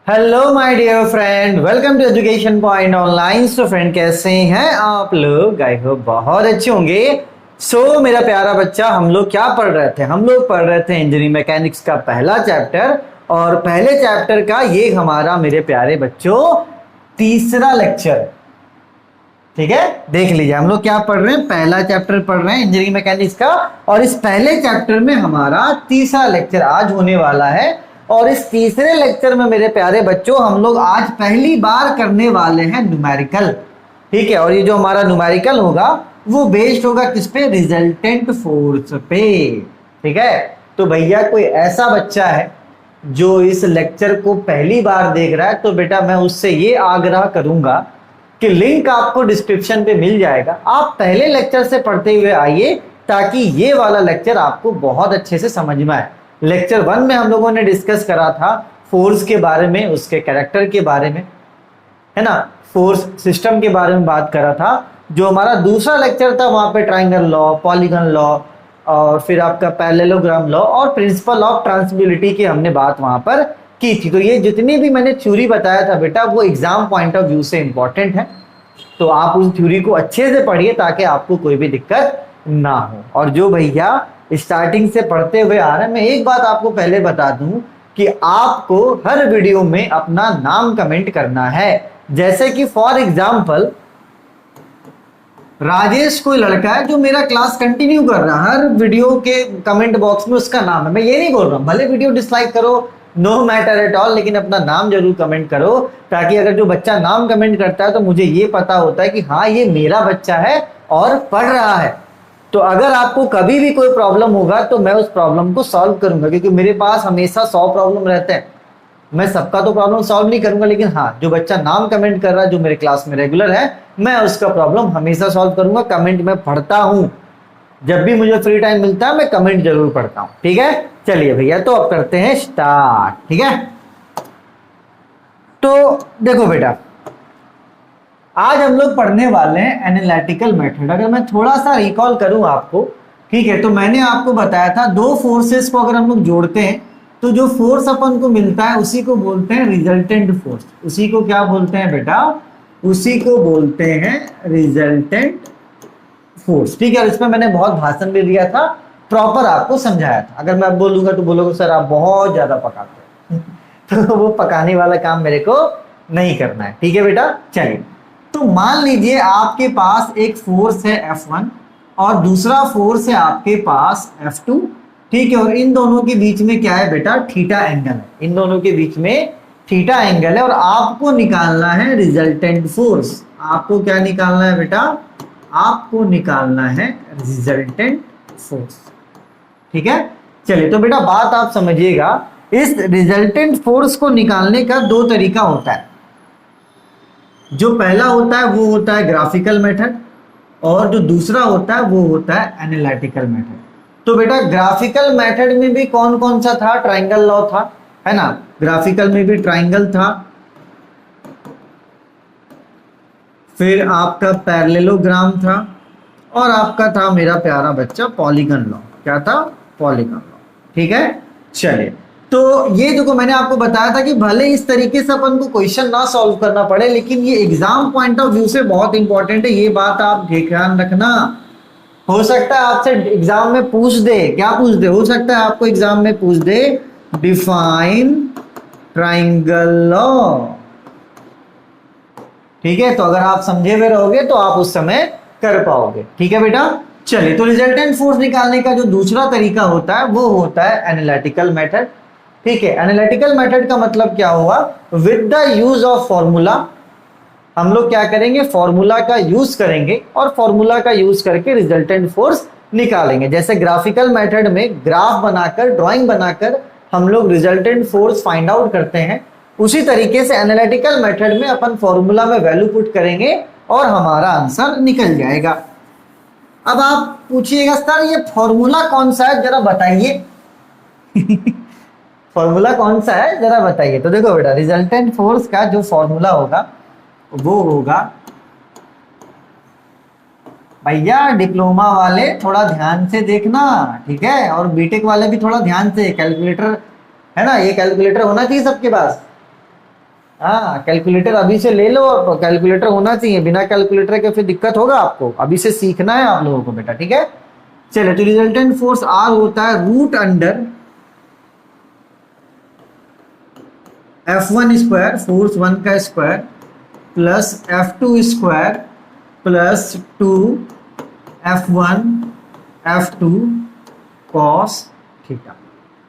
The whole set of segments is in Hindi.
Hello my dear friend, welcome to education point online. So friend, कैसे हैं आप लोग? आई होप बहुत अच्छे होंगे। मेरा प्यारा बच्चा, हम लोग क्या पढ़ रहे थे? हम लोग पढ़ रहे थे इंजीनियरिंग मैकेनिक्स का पहला चैप्टर। और पहले चैप्टर का ये हमारा, मेरे प्यारे बच्चों, तीसरा लेक्चर। ठीक है, देख लीजिए हम लोग क्या पढ़ रहे हैं। पहला चैप्टर पढ़ रहे हैं इंजीनियरिंग मैकेनिक्स का, और इस पहले चैप्टर में हमारा तीसरा लेक्चर आज होने वाला है। और इस तीसरे लेक्चर में मेरे प्यारे बच्चों, हम लोग आज पहली बार करने वाले हैं न्यूमेरिकल। ठीक है, और ये जो हमारा न्यूमेरिकल होगा वो बेस्ड होगा किस पे? रिजल्टेंट फोर्स पे। ठीक है, तो भैया कोई ऐसा बच्चा है जो इस लेक्चर को पहली बार देख रहा है, तो बेटा मैं उससे ये आग्रह करूंगा कि लिंक आपको डिस्क्रिप्शन पे मिल जाएगा। आप पहले लेक्चर से पढ़ते हुए आइए, ताकि ये वाला लेक्चर आपको बहुत अच्छे से समझ में आए। लेक्चर 1 में हम लोगों ने डिस्कस करा था फोर्स के बारे में, उसके कैरेक्टर के बारे में, है ना, फोर्स सिस्टम के बारे में बात करा था। जो हमारा दूसरा लेक्चर था वहां पे ट्राइंगल लॉ, पॉलीगन लॉ, और फिर आपका पैरेललोग्राम लॉ और प्रिंसिपल ऑफ ट्रांसमिसिबिलिटी की हमने बात वहां पर की थी। तो ये जितनी भी मैंने थ्योरी बताया था बेटा, वो एग्जाम पॉइंट ऑफ व्यू से इंपॉर्टेंट है। तो आप उस थ्योरी को अच्छे से पढ़िए ताकि आपको कोई भी दिक्कत ना हो। और जो भैया स्टार्टिंग से पढ़ते हुए आ रहे हैं, मैं एक बात आपको पहले बता दूं कि आपको हर वीडियो में अपना नाम कमेंट करना है। जैसे कि फॉर एग्जाम्पल, राजेश कोई लड़का है जो मेरा क्लास कंटिन्यू कर रहा है, हर वीडियो के कमेंट बॉक्स में उसका नाम है। मैं ये नहीं बोल रहा हूं भले वीडियो डिसलाइक करो, नो मैटर एट ऑल, लेकिन अपना नाम जरूर कमेंट करो, ताकि अगर जो बच्चा नाम कमेंट करता है तो मुझे ये पता होता है कि हाँ ये मेरा बच्चा है और पढ़ रहा है। तो अगर आपको कभी भी कोई प्रॉब्लम होगा तो मैं उस प्रॉब्लम को सॉल्व करूंगा, क्योंकि मेरे पास हमेशा 100 प्रॉब्लम रहते हैं। मैं सबका तो प्रॉब्लम सॉल्व नहीं करूंगा, लेकिन हाँ जो बच्चा नाम कमेंट कर रहा है, जो मेरे क्लास में रेगुलर है, मैं उसका प्रॉब्लम हमेशा सॉल्व करूंगा। कमेंट में पढ़ता हूं, जब भी मुझे फ्री टाइम मिलता है मैं कमेंट जरूर पढ़ता हूं। ठीक है, चलिए भैया, तो अब करते हैं स्टार्ट। ठीक है, तो देखो बेटा, आज हम लोग पढ़ने वाले हैं एनालिटिकल मेथड। अगर मैं थोड़ा सा रिकॉल करूं आपको, ठीक है, तो मैंने आपको बताया था दो फोर्सेस को अगर हम लोग जोड़ते हैं तो जो फोर्स अपन को मिलता है उसी को बोलते हैं रिजल्टेंट फोर्स। उसी को क्या बोलते हैं बेटा? उसी को बोलते हैं रिजल्टेंट फोर्स। ठीक है, और इसमें मैंने बहुत भाषण भी दिया था, प्रॉपर आपको समझाया था। अगर मैं बोलूंगा तो बोलोगे सर आप बहुत ज्यादा पकाते हैं तो वो पकाने वाला काम मेरे को नहीं करना है। ठीक है बेटा, चलिए, तो मान लीजिए आपके पास एक फोर्स है F1 और दूसरा फोर्स है आपके पास F2। ठीक है, और इन दोनों के बीच में क्या है बेटा? थीटा एंगल है। इन दोनों के बीच में थीटा एंगल है, और आपको निकालना है रिजल्टेंट फोर्स। आपको क्या निकालना है बेटा? आपको निकालना है रिजल्टेंट फोर्स। ठीक है, चलिए, तो बेटा बात आप समझिएगा, इस रिजल्टेंट फोर्स को निकालने का दो तरीका होता है। जो पहला होता है वो होता है ग्राफिकल मेथड, और जो दूसरा होता है वो होता है एनालिटिकल मेथड। तो बेटा ग्राफिकल मेथड में भी कौन कौन सा था? ट्राइंगल लॉ था, है ना, ग्राफिकल में भी ट्राइंगल था, फिर आपका पैरेललोग्राम था, और आपका था मेरा प्यारा बच्चा पॉलीगन लॉ। क्या था? Polygon law. ठीक है, चलिए, तो ये जो मैंने आपको बताया था कि भले इस तरीके से अपन को क्वेश्चन ना सॉल्व करना पड़े, लेकिन ये एग्जाम पॉइंट ऑफ व्यू से बहुत इंपॉर्टेंट है। ये बात आप ध्यान रखना। हो सकता है आपसे एग्जाम में पूछ दे, क्या पूछ दे? हो सकता है आपको एग्जाम में पूछ दे डिफाइन ट्राइंगल लॉ। ठीक है, तो अगर आप समझे हुए रहोगे तो आप उस समय कर पाओगे। ठीक है बेटा, चलिए, तो रिजल्टेंट फोर्स निकालने का जो दूसरा तरीका होता है वो होता है एनालिटिकल मेथड। ठीक है, एनालिटिकल मेथड का मतलब क्या हुआ? With the use of formula हम लोग क्या करेंगे? फॉर्मूला का यूज करेंगे, और फॉर्मूला का यूज करके रिजल्टेंट फोर्स निकालेंगे। जैसे ग्राफिकल मेथड में ग्राफ बनाकर, ड्राइंग बनाकर हम लोग रिजल्टेंट फोर्स फाइंड आउट करते हैं, उसी तरीके से एनालिटिकल मेथड में अपन फॉर्मूला में वैल्यू पुट करेंगे और हमारा आंसर निकल जाएगा। अब आप पूछिएगा सर ये फॉर्मूला कौन सा है, जरा बताइए फॉर्मूला कौन सा है जरा बताइए। तो देखो बेटा, रिजल्टेंट फोर्स का जो फॉर्मूला होगा वो होगा, भैया डिप्लोमा वाले थोड़ा ध्यान से देखना, ठीक है, और बीटेक वाले भी थोड़ा ध्यान से, कैलकुलेटर है ना, ये कैलकुलेटर होना चाहिए सबके पास। हाँ, कैलकुलेटर अभी से ले लो, और कैलकुलेटर होना चाहिए, बिना कैलकुलेटर के फिर दिक्कत होगा आपको, अभी से सीखना है आप लोगों को बेटा, ठीक है। चलिए, तो रिजल्टेंट फोर्स आर होता है root under F1 square, force 1 का square, plus F2 square plus 2 F1 F2 cos theta.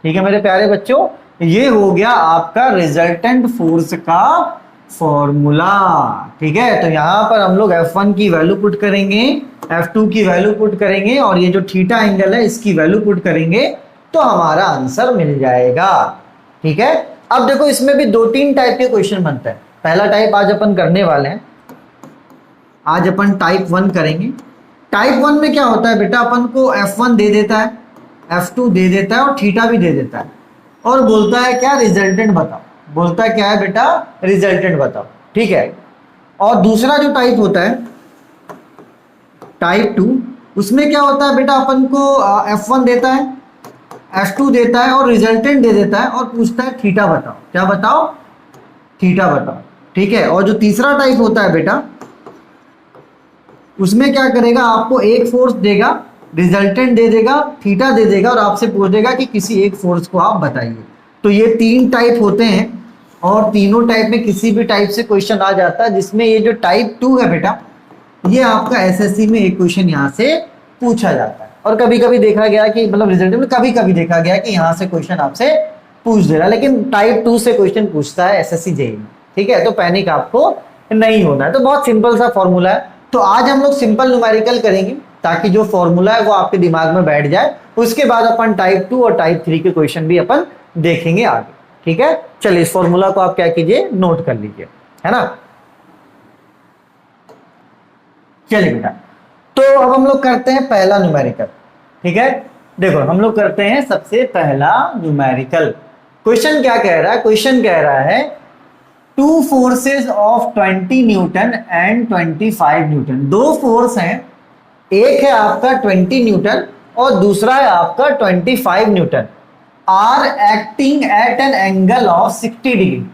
ठीक है मेरे प्यारे बच्चों, ये हो गया आपका रिजल्टेंट फोर्स का फॉर्मूला। ठीक है, तो यहां पर हम लोग F1 की वैल्यू पुट करेंगे, F2 की वैल्यू पुट करेंगे, और ये जो थीटा एंगल है इसकी वैल्यू पुट करेंगे, तो हमारा आंसर मिल जाएगा। ठीक है, अब देखो इसमें भी 2-3 टाइप के क्वेश्चन बनते हैं। पहला टाइप आज अपन करने वाले हैं, आज अपन टाइप 1 करेंगे। टाइप 1 में क्या होता है बेटा, अपन को F1 दे देता है, F2 दे देता है और थीटा भी दे देता है, और बोलता है क्या, रिजल्टेंट बताओ। बोलता है क्या है बेटा, रिजल्टेंट बताओ। ठीक है, और दूसरा जो टाइप होता है टाइप 2, उसमें क्या होता है बेटा, अपन को F1 देता है, F2 देता है और रिजल्टेंट दे देता है, और पूछता है थीटा बताओ। क्या बताओ, थीटा बताओ। ठीक है, और जो तीसरा टाइप होता है बेटा, उसमें क्या करेगा, आपको एक फोर्स देगा, रिजल्टेंट दे देगा, थीटा दे देगा, और आपसे पूछ देगा कि किसी एक फोर्स को आप बताइए। तो ये 3 टाइप होते हैं, और तीनों टाइप में किसी भी टाइप से क्वेश्चन आ जाता है, जिसमें ये जो टाइप 2 है बेटा, ये आपका एसएससी में एक क्वेश्चन यहाँ से पूछा जाता है। और कभी कभी देखा गया कि मतलब रिजल्ट में कभी कभी देखा गया कि यहाँ से क्वेश्चन आपसे पूछ दे रहा है, लेकिन टाइप 2 से क्वेश्चन पूछता है एसएससी जेईई में। ठीक है, तो पैनिक आपको नहीं होना है। तो बहुत सिंपल सा फॉर्मूला है। तो आज हम लोग सिंपल न्यूमेरिकल करेंगे, ताकि जो फॉर्मूला है वो आपके दिमाग में बैठ जाए। उसके बाद अपन टाइप 2 और टाइप 3 के क्वेश्चन भी अपन देखेंगे आगे। ठीक है, चलिए इस फॉर्मूला को आप क्या कीजिए, नोट कर लीजिए, है ना। चलिए बेटा, तो अब हम लोग करते हैं पहला न्यूमेरिकल। ठीक है, देखो हम लोग करते हैं सबसे पहला न्यूमेरिकल। क्वेश्चन क्या कह रहा है, क्वेश्चन कह रहा है 2 forces of 20 Newton and 25 Newton. 2 force हैं, एक है आपका 20 न्यूटन और दूसरा है आपका 25 newton, are acting at an angle of 60 degree.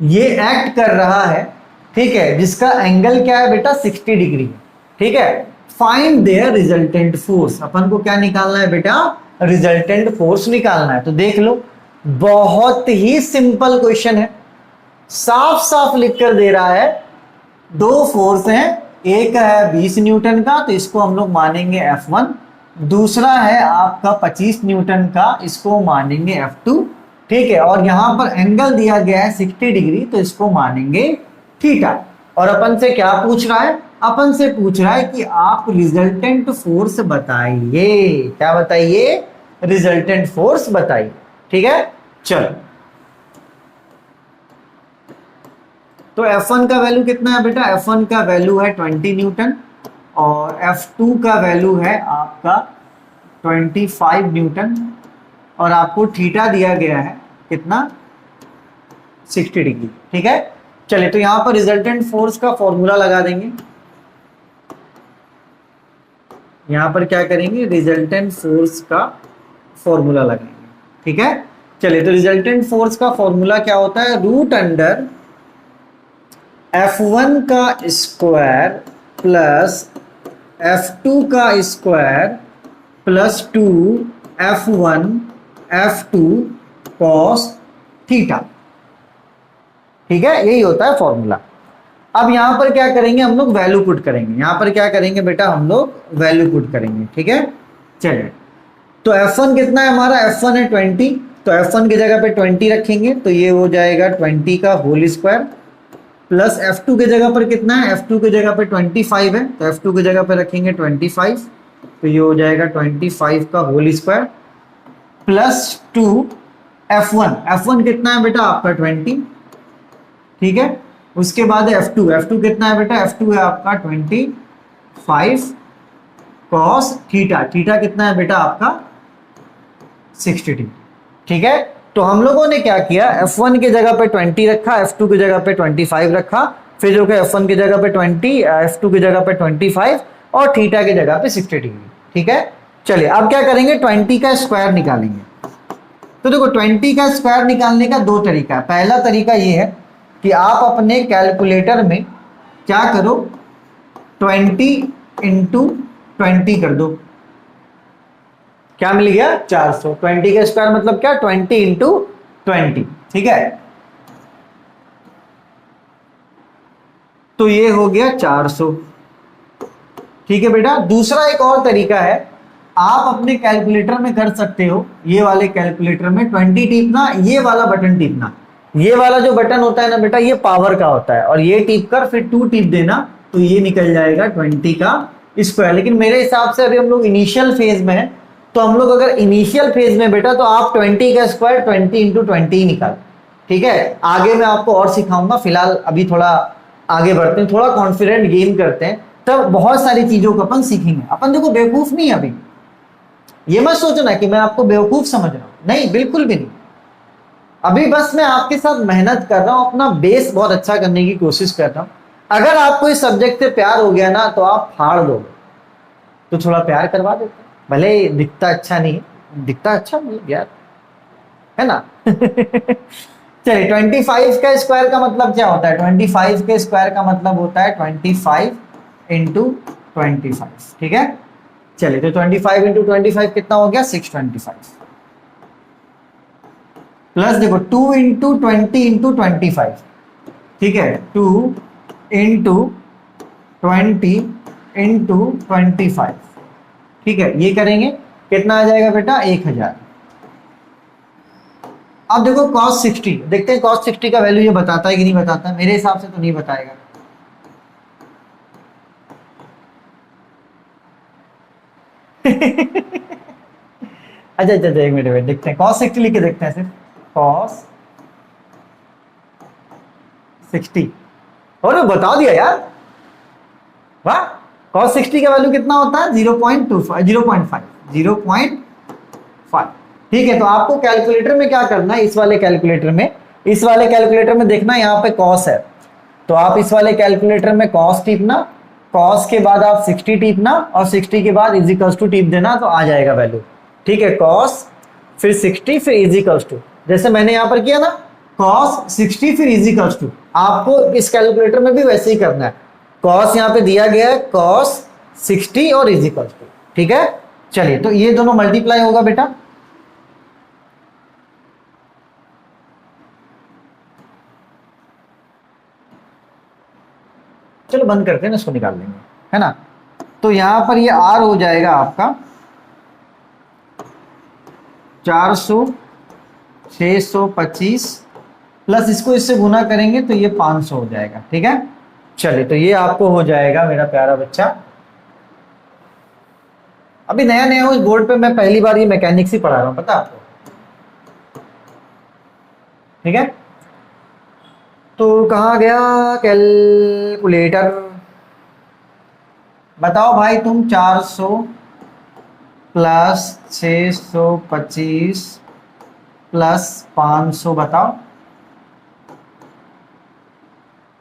ये एक्ट कर रहा है, ठीक है, जिसका एंगल क्या है बेटा, 60 डिग्री है। ठीक है, फाइंड देयर रिजल्टेंट फोर्स। अपन को क्या निकालना है बेटा, रिजल्टेंट फोर्स निकालना है। तो देख लो, बहुत ही सिंपल क्वेश्चन है, साफ साफ लिख कर दे रहा है 2 फोर्स हैं, एक है 20 न्यूटन का, तो इसको हम लोग मानेंगे F1, दूसरा है आपका 25 न्यूटन का, इसको मानेंगे F2। ठीक है, और यहां पर एंगल दिया गया है 60 डिग्री, तो इसको मानेंगे थीटा। और अपन से क्या पूछ रहा है, अपन से पूछ रहा है कि आप रिजल्टेंट फोर्स बताइए। क्या बताइए, रिजल्टेंट फोर्स बताइए। ठीक है, चलो, तो F1 का वैल्यू कितना है बेटा, F1 का वैल्यू है 20 न्यूटन, और F2 का वैल्यू है आपका 25 न्यूटन, और आपको थीटा दिया गया है कितना, 60 डिग्री। ठीक है, चलिए तो यहां पर रिजल्टेंट फोर्स का फॉर्मूला लगा देंगे। यहां पर क्या करेंगे, रिजल्टेंट फोर्स का फॉर्मूला लगाएंगे। ठीक है, चलिए तो रिजल्टेंट फोर्स का फॉर्मूला क्या होता है, रूट अंडर F1 का स्क्वायर प्लस F2 का square plus 2 F1 F2 cos theta. ठीक है, यही होता है फॉर्मूला। अब यहां पर क्या करेंगे, हम लोग वैल्यू पुट करेंगे। यहां पर क्या करेंगे बेटा, हम लोग वैल्यू पुट करेंगे। ठीक है, चलिए, तो F1 कितना है हमारा, F1 है 20, तो F1 की जगह पे 20 रखेंगे, तो ये हो जाएगा 20 का होल स्क्वायर, प्लस F2 की जगह पर कितना है, F2 की जगह पे 25 है, तो F2 की जगह पे रखेंगे 25, तो ये हो जाएगा 25 का होल स्क्वायर, प्लस 2 F1 कितना है बेटा आपका 20। ठीक है, उसके बाद है F2 कितना है बेटा, F2 है आपका 25 कॉस थीटा कितना है बेटा आपका 60 डिग्री। ठीक है, तो हम लोगों ने क्या किया, F1 की जगह पे 20 रखा, F2 की जगह पे 25 रखा, फिर जो कि F1 की जगह पे 20, F2 की जगह पे 25 और थीटा की जगह पे 60 डिग्री। ठीक है, चलिए अब क्या करेंगे, 20 का स्क्वायर निकालेंगे। तो देखो 20 का स्क्वायर निकालने का 2 तरीका है। पहला तरीका ये है कि आप अपने कैलकुलेटर में क्या करो, 20 इंटू 20 कर दो। क्या मिल गया? 400। 20 का स्क्वायर मतलब क्या? 20 इंटू 20। ठीक है, तो ये हो गया 400। ठीक है बेटा। दूसरा एक और तरीका है, आप अपने कैलकुलेटर में कर सकते हो, ये वाले कैलकुलेटर में 20 टीपना, ये वाला बटन टीपना। ये वाला जो बटन होता है ना बेटा, ये पावर का होता है, और ये टीप कर फिर 2 टीप देना, तो ये निकल जाएगा 20 का स्क्वायर। लेकिन मेरे हिसाब से अभी हम लोग इनिशियल फेज में है, तो हम लोग अगर इनिशियल फेज में बेटा, तो आप 20 का स्क्वायर 20 इंटू 20 ही निकाल। ठीक है, आगे मैं आपको और सिखाऊंगा, फिलहाल अभी थोड़ा आगे बढ़ते हैं, थोड़ा कॉन्फिडेंट गेन करते हैं, तब बहुत सारी चीजों को अपन सीखेंगे। अपन देखो बेवकूफ नहीं है अभी, ये मत सोचना कि मैं आपको बेवकूफ समझ रहा हूं, नहीं, बिल्कुल भी नहीं। अभी बस मैं आपके साथ मेहनत कर रहा हूं, अपना बेस बहुत अच्छा करने की कोशिश कर रहा हूं। अगर आपको इस सब्जेक्ट से प्यार हो गया ना, तो आप फाड़ दोगे, तो थोड़ा प्यार करवा देते, भले दिखता अच्छा नहीं है, दिखता अच्छा मतलब यार, है ना। चलिए, 25 का स्क्वायर का मतलब क्या होता है? 25 के स्क्वायर का मतलब होता है 25 इंटू 25। ठीक है, चलिए, तो 25 इंटू 25 कितना हो गया? 625। प्लस देखो 2 इंटू 20 इंटू 25। ठीक है, 2 इंटू 20 इंटू 25। ठीक है, ये करेंगे कितना आ जाएगा बेटा? 1000। अब देखो cos 60, देखते हैं cos 60 का वैल्यू ये बताता है कि नहीं बताता है। मेरे हिसाब से तो नहीं बताएगा। अच्छा अच्छा, एक मिनट देखते हैं, cos 60 लिख के देखते हैं सिर्फ, cos 60, और बता दिया यार, वाह। cos 60 का वैल्यू कितना होता है? 0.25, 0.5। ठीक है, तो आपको कैलकुलेटर में क्या करना है, इस वाले कैलकुलेटर में देखना, यहाँ पे cos है, तो आप इस वाले कैलकुलेटर में cos टीपना, cos के बाद आप 60 टीपना, और 60 के बाद इज इक्वल्स टू टीप देना, तो आ जाएगा वैल्यू। ठीक है, cos फिर 60 फिर इज इक्वल्स टू, जैसे मैंने यहाँ पर किया ना, cos 60 फिर इज इक्वल्स टू, आपको इस कैलकुलेटर में भी वैसे ही करना है। cos यहाँ पे दिया गया है, cos 60 और इज इक्वल्स टू। ठीक है, चलिए, तो ये दोनों मल्टीप्लाई होगा बेटा, चलो बंद करते हैं ना, इसको निकाल लेंगे, है ना। तो यहां पर ये r हो जाएगा आपका 400, 625, प्लस इसको इससे गुना करेंगे तो ये 500 हो जाएगा। ठीक है, चलिए, तो ये आपको हो जाएगा मेरा प्यारा बच्चा। अभी नया नया उस बोर्ड पे मैं पहली बार ये मैकेनिक्स ही पढ़ा रहा हूं, पता आपको। ठीक है, तो कहाँ गया कैलकुलेटर? बताओ भाई तुम, 400 प्लस 625 प्लस 500 बताओ।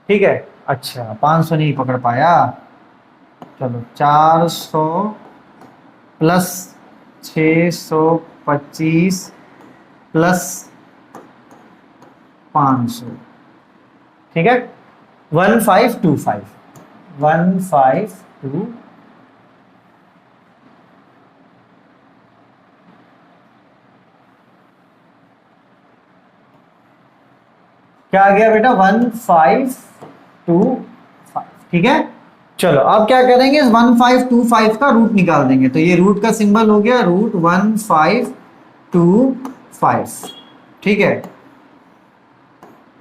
ठीक है, अच्छा 500 नहीं पकड़ पाया, चलो 400 प्लस 625 प्लस 500। ठीक है, 1525, 152। क्या आ गया बेटा? 1525। ठीक है, चलो अब क्या करेंगे, 1525 का रूट निकाल देंगे, तो ये रूट का सिंबल हो गया रूट 1525। ठीक है,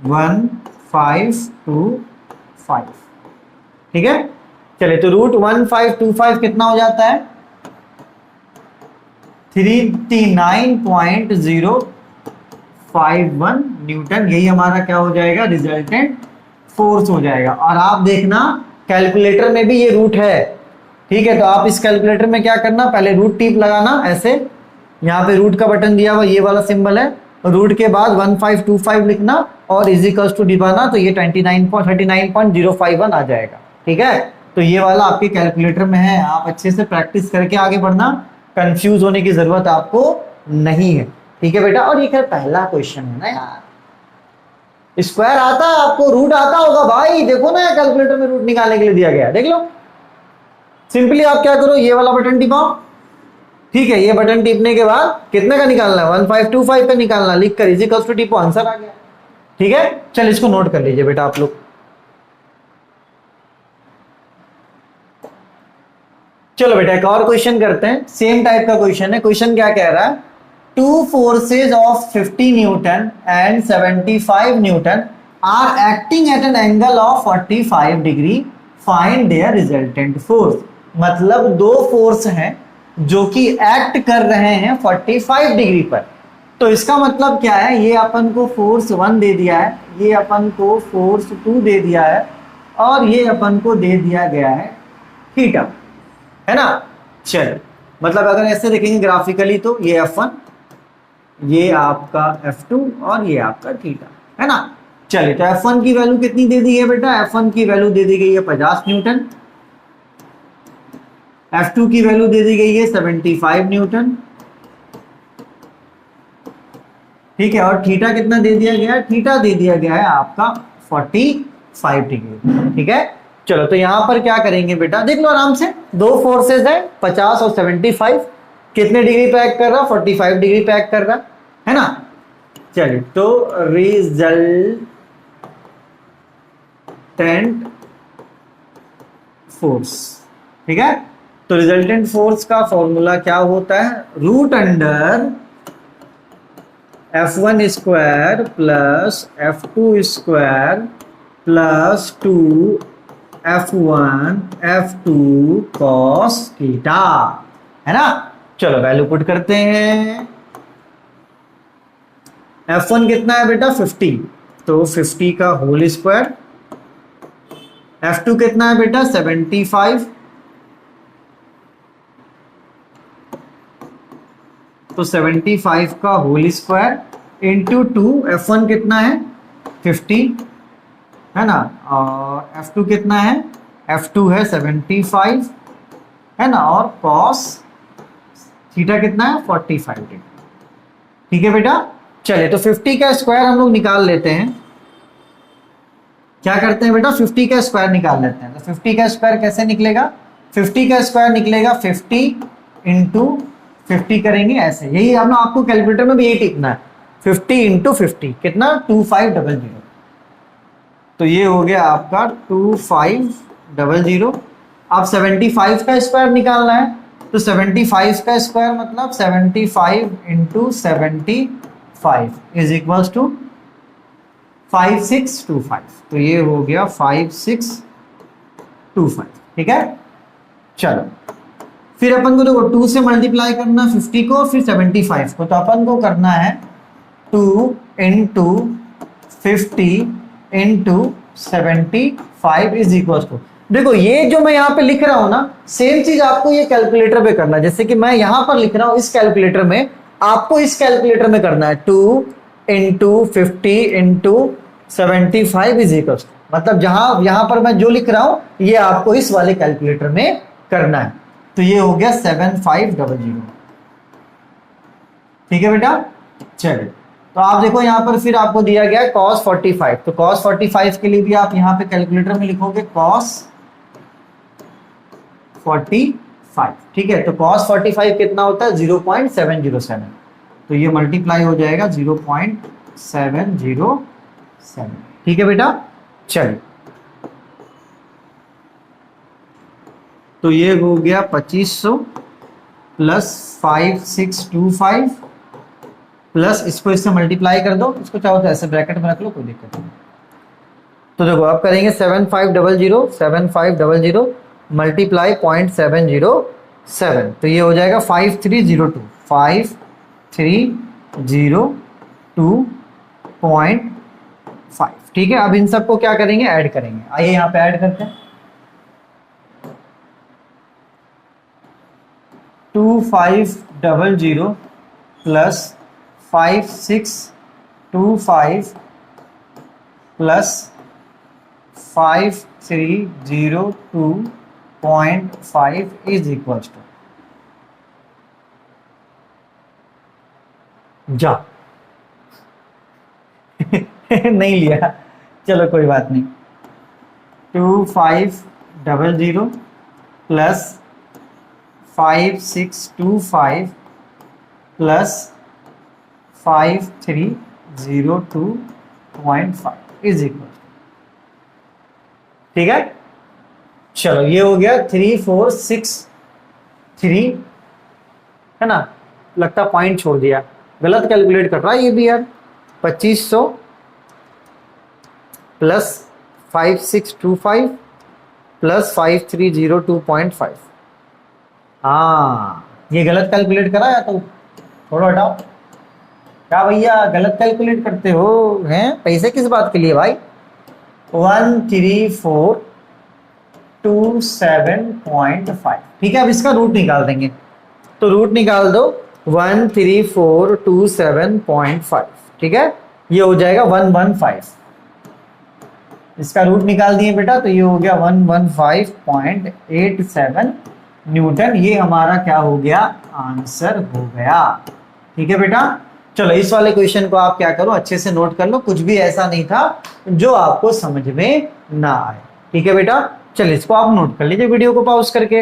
1525। ठीक है, चलिए, तो रूट 1525 कितना हो जाता है? 39.051 न्यूटन। यही हमारा क्या हो जाएगा? रिजल्टेंट फोर्स हो जाएगा। और आप देखना कैलकुलेटर में भी ये रूट है। ठीक है, तो आप इस कैलकुलेटर में क्या करना, पहले रूट टीप लगाना ऐसे, यहाँ पे रूट का बटन दिया हुआ ये वाला सिंबल है, रूट के बाद 1525 लिखना और इज इक्वल्स टू दिखाना, तो ये 39.051 आ जाएगा। ठीक है, तो ये वाला आपके कैलकुलेटर में है, आप अच्छे से प्रैक्टिस करके आगे बढ़ना, कंफ्यूज होने की जरूरत आपको नहीं है। ठीक है बेटा, और ये खैर पहला क्वेश्चन है ना यार, स्क्वायर आता है आपको, रूट आता होगा भाई, देखो ना कैलकुलेटर में रूट निकालने के लिए दिया गया है, देख लो। सिंपली आप क्या करो, ये वाला बटन टिपाओ, ठीक है, ये बटन टिपने के बाद कितने का निकालना है, 1525 का निकालना, लिख कर इज इक्वल टू टिपो, आंसर आ गया। ठीक है, चल इसको नोट कर लीजिए बेटा आप लोग। चलो बेटा एक और क्वेश्चन करते हैं, सेम टाइप का क्वेश्चन है। क्वेश्चन क्या कह रहा है, two forces of 50 newton and 75 newton are acting at an angle of 45 degree, find their resultant force. मतलब दो फोर्स हैं जो कि एक्ट कर रहे हैं 45 डिग्री पर। तो इसका मतलब क्या है, ये अपन को फोर्स 1 दे दिया है, ये अपन को फोर्स 2 दे दिया है, और ये अपन को दे दिया गया है थीटा, है ना। चलो मतलब अगर ऐसे देखेंगे ग्राफिकली तो ये F1, ये आपका F2 और ये आपका थीटा, है ना। चलिए तो F1 की वैल्यू कितनी दे दी है बेटा, F1 की वैल्यू दे दी गई है 50 न्यूटन, F2 की वैल्यू दे दी गई है 75 न्यूटन, ठीक है। और थीटा कितना दे दिया गया है, थीटा दे दिया गया है आपका 45 डिग्री, ठीक है। चलो तो यहां पर क्या करेंगे बेटा, देख लो आराम से, दो फोर्सेस है 50 और 75, कितने डिग्री पे एक्ट कर रहा, 45 डिग्री पे एक्ट कर रहा है ना। चलिए तो रिजल्टेंट फोर्स, ठीक है। तो रिजल्टेंट फोर्स का फॉर्मूला क्या होता है, root under F1 square plus F2 square plus 2 F1 F2 cos theta, है ना। चलो वैल्यू पुट करते हैं। F1 कितना है बेटा 50, तो 50 का होल स्क्वायर, F2 कितना है बेटा 75, तो 75 का होल स्क्वायर इंटू 2, F1 कितना है 50, है ना, और F2 कितना है, F2 है 75, है ना, और cos थीटा कितना है 45 डिग्री, ठीक है बेटा। चलिए तो 50 का स्क्वायर हम लोग निकाल लेते हैं, क्या करते हैं बेटा 50 का स्क्वायर निकाल लेते हैं। तो 50 का स्क्वायर कैसे निकलेगा, 50 का स्क्वायर निकलेगा 50 इंटू 50 करेंगे ऐसे, यही हम आपको कैलकुलेटर में भी यही टिपना है, 50 इंटू 50 कितना 2500, तो ये हो गया आपका 2500। अब 75 का स्क्वायर निकालना है, तो 75 का स्क्वायर मतलब 75 इंटू 75 इज इक्वल टू 5625, तो ये हो गया 5625, ठीक है। चलो फिर अपन को देखो 2 से मल्टीप्लाई करना 50 को, फिर 75 को, तो अपन को करना है 2 into 50 into 75 is equal to, देखो ये जो मैं यहाँ पे लिख रहा हूं ना, सेम चीज आपको ये कैलकुलेटर पे करना है। जैसे कि मैं यहां पर लिख रहा हूं इस कैलकुलेटर में, आपको इस कैलकुलेटर में करना है 2 into 50 into 75 is equal to, मतलब जहां यहां पर मैं जो लिख रहा हूं ये आपको इस वाले कैलकुलेटर में करना है। तो ये हो गया 7500, ठीक है बेटा। चलिए तो आप देखो यहां पर फिर आपको दिया गया है cos 45, तो cos 45 के लिए भी आप यहां पे कैलकुलेटर में लिखोगे cos 45, ठीक है। तो cos 45 कितना होता है 0.707, तो ये मल्टीप्लाई हो जाएगा 0.707, ठीक है बेटा। चलिए तो ये हो गया 2500 प्लस 5625 प्लस इसको इससे मल्टीप्लाई कर दो, इसको चाहो तो ऐसे ब्रैकेट में रख लो, कोई दिक्कत नहीं। तो देखो अब करेंगे 7500 मल्टीप्लाई 0.707, तो ये हो जाएगा 5302.5, ठीक है। अब इन सबको क्या करेंगे, ऐड करेंगे, आइए यहाँ पे ऐड करते हैं। 2500 plus 5625 plus 5302.5 is equal to, जा नहीं लिया, चलो कोई बात नहीं। 2500 प्लस 5625 प्लस 5302.5 इज इक्वल, ठीक है। चलो ये हो गया 3463, है ना, लगता पॉइंट छोड़ दिया, गलत कैलकुलेट कर रहा है ये भी यार। 2500 प्लस 5625 प्लस 5302.5, हाँ ये गलत कैलकुलेट करा या तो थोड़ा हटाओ। क्या भैया गलत कैलकुलेट करते हो हैं, पैसे किस बात के लिए भाई। 13427.5, ठीक है। अब इसका रूट निकाल देंगे, तो रूट निकाल दो 13427.5, ठीक है। ये हो जाएगा 115, इसका रूट निकाल दिए बेटा, तो ये हो गया 115.87 न्यूटन। ये हमारा क्या हो गया, आंसर हो गया, ठीक है बेटा। चलो इस वाले क्वेश्चन को आप क्या करो, अच्छे से नोट कर लो, कुछ भी ऐसा नहीं था जो आपको समझ में ना आए, ठीक है बेटा। चलिए इसको आप नोट कर लीजिए वीडियो को पॉज करके।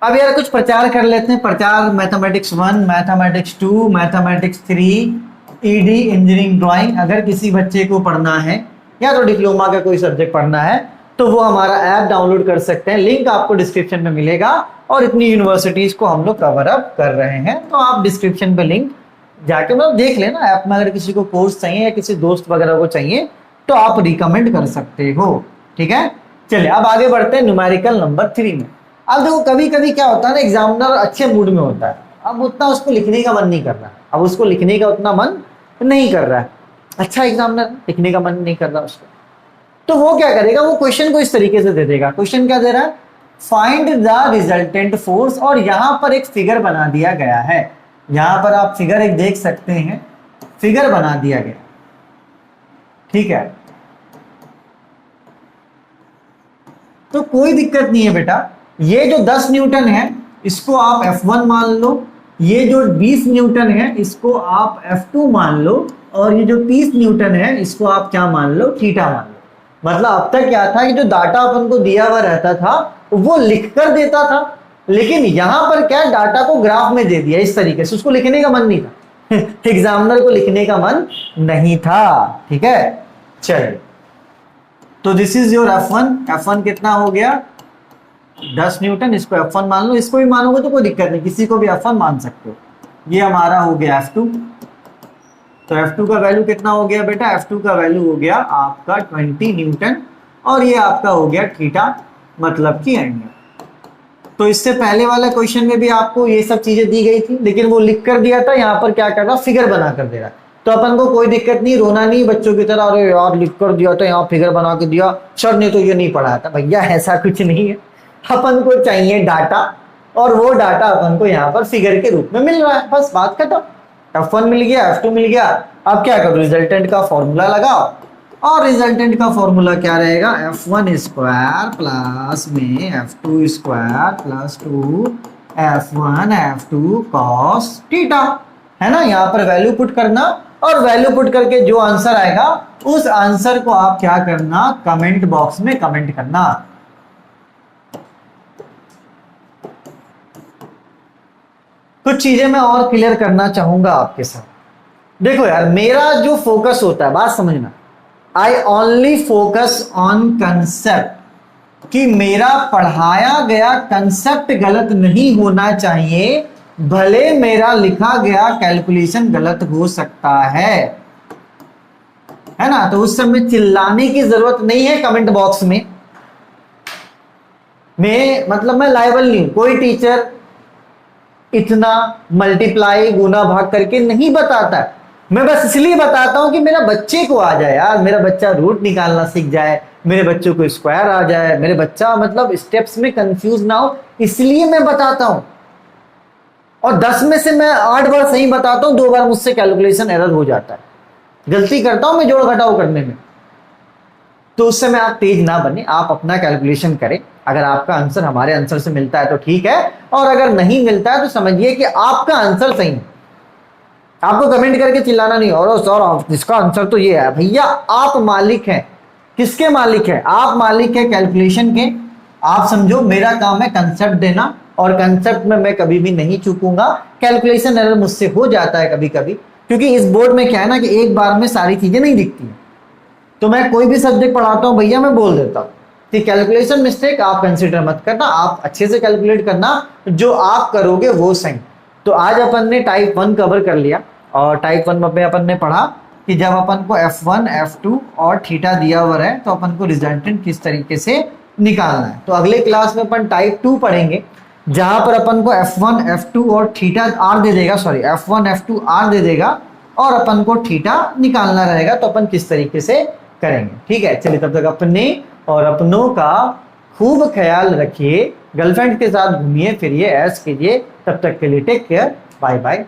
अब यार कुछ प्रचार कर लेते हैं, प्रचार mathematics 1, mathematics 2, mathematics 3, ED engineering drawing. अगर किसी बच्चे को पढ़ना है या तो डिप्लोमा का कोई सब्जेक्ट पढ़ना है तो वो हमारा ऐप डाउनलोड कर सकते हैं, लिंक आपको डिस्क्रिप्शन में मिलेगा। और इतनी यूनिवर्सिटीज को हम लोग कवर अप कर रहे हैं, तो आप डिस्क्रिप्शन पे लिंक जाके मतलब देख लेना ऐप में। अगर किसी को कोर्स चाहिए या किसी दोस्त वगैरह को चाहिए तो आप रिकमेंड कर सकते हो, ठीक है। चलिए अब आगे बढ़ते हैं न्यूमेरिकल नंबर 3 में। अब देखो कभी कभी क्या होता है ना, एग्जामिनर अच्छे मूड में होता है, अब उतना उसको लिखने का मन नहीं कर रहा, अब उसको लिखने का उतना मन नहीं कर रहा है, अच्छा एग्जामिनर लिखने का मन नहीं कर रहा उसको, तो वो क्या करेगा, वो क्वेश्चन को इस तरीके से दे देगा। क्वेश्चन क्या दे रहा है, फाइंड द रिजल्टेंट फोर्स, और यहां पर एक फिगर बना दिया गया है। यहां पर आप फिगर एक देख सकते हैं, फिगर बना दिया गया, ठीक है। तो कोई दिक्कत नहीं है बेटा, ये जो 10 न्यूटन है इसको आप F1 मान लो, ये जो 20 न्यूटन है इसको आप F2 मान लो, और ये जो 30 न्यूटन है इसको आप क्या मान लो, थीटा मान लो। मतलब अब तक क्या था कि जो डाटा अपन को दिया हुआ रहता था वो लिख कर देता था, लेकिन यहां पर क्या डाटा को ग्राफ में दे दिया इस तरीके से, उसको लिखने का मन नहीं था एग्जामिनर को लिखने का मन नहीं था, ठीक है। चलिए तो this is your F1, F1 कितना हो गया 10 न्यूटन, इसको F1 मान लो, इसको भी मानोगे तो कोई दिक्कत नहीं, किसी को भी F1 मान सकते हो। ये हमारा हो गया F2, तो F2 का वैल्यू कितना हो गया बेटा, F2 का वैल्यू हो गया आपका 20 न्यूटन, और ये आपका हो गया थीटा, मतलब कि एंगल। तो इससे पहले वाला क्वेश्चन में भी आपको ये सब चीजें दी गई थी, लेकिन वो लिख कर दिया था, यहाँ पर क्या कर रहा, फिगर बना कर दे रहा। तो अपन को कोई दिक्कत नहीं, रोना नहीं बच्चों की तरह, अरे यार लिख कर दिया था, यहाँ फिगर बना के दिया, सर ने तो ये नहीं पढ़ाया था। भैया ऐसा कुछ नहीं है, अपन को चाहिए डाटा, और वो डाटा अपन को यहाँ पर फिगर के रूप में मिल रहा है, बस बात खत्म। F1 मिल गया, F2 मिल गया, अब क्या करो, रिजल्टेंट का फॉर्मूला लगाओ, और रिजल्टेंट का फॉर्मूला क्या रहेगा, F1 स्क्वायर प्लस में F2 square plus 2 F1 F2 cos theta, है ना। यहाँ पर वैल्यू पुट करना, और वैल्यू पुट करके जो आंसर आएगा उस आंसर को आप क्या करना, कमेंट बॉक्स में कमेंट करना। कुछ चीजें मैं और क्लियर करना चाहूंगा आपके साथ। देखो यार मेरा जो फोकस होता है, बात समझना, I only focus on concept, कि मेरा पढ़ाया गया कंसेप्ट गलत नहीं होना चाहिए, भले मेरा लिखा गया कैलकुलेशन गलत हो सकता है ना। तो उस समय चिल्लाने की जरूरत नहीं है कमेंट बॉक्स में। मैं लायबल नहीं हूं, कोई टीचर इतना मल्टीप्लाई गुना भाग करके नहीं बताता, मैं बस इसलिए बताता हूं कि मेरा बच्चे को आ जाए यार, मेरा बच्चा रूट निकालना सीख जाए, मेरे बच्चों को स्क्वायर आ जाए, मेरे बच्चा मतलब स्टेप्स में कंफ्यूज ना हो, इसलिए मैं बताता हूं। और 10 में से मैं 8 बार सही बताता हूं, 2 बार मुझसे कैलकुलेशन एरर हो जाता है, गलती करता हूं मैं जोड़ घटाव करने में। तो उस समय आप तेज ना बने, आप अपना कैलकुलेशन करें। अगर आपका आंसर हमारे आंसर से मिलता है तो ठीक है, और अगर नहीं मिलता है तो समझिए कि आपका आंसर सही है। आपको कमेंट करके चिल्लाना नहीं, और सर इसका आंसर तो ये है। भैया आप मालिक हैं, किसके मालिक है? आप मालिक है कैलकुलेशन के। आप समझो मेरा काम है कंसेप्ट देना, और कंसेप्ट में मैं कभी भी नहीं चूकूंगा। कैलकुलेशन एरर मुझसे हो जाता है कभी कभी, क्योंकि इस बोर्ड में क्या है ना कि एक बार में सारी चीजें नहीं दिखती है। तो मैं कोई भी सब्जेक्ट पढ़ाता हूं भैया, मैं बोल देता हूं कि कैलकुलेशन मिस्टेक आप कंसिडर मत करना, आप अच्छे से कैलकुलेट करना, जो आप करोगे वो सही। तो आज अपन ने टाइप 1 कवर कर लिया, और टाइप 1 में अपन ने पढ़ा कि जब अपन को F1, F2 और थीटा दिया हुआ है तो अपन को रिजल्टेंट किस तरीके से निकालना है। तो अगले क्लास में अपन टाइप 2 पढ़ेंगे, जहां पर अपन को F1, F2 और थीटा आर दे देगा, sorry F1, F2 are they देगा, और अपन को थीटा निकालना रहेगा। तो अपन किस तरीके से करेंगे, ठीक है। चलिए तब तक अपने और अपनों का खूब ख्याल रखिए, गर्लफ्रेंड के साथ घूमिए फिरिए, ऐश कीजिए। तब तक के लिए टेक केयर, बाय बाय।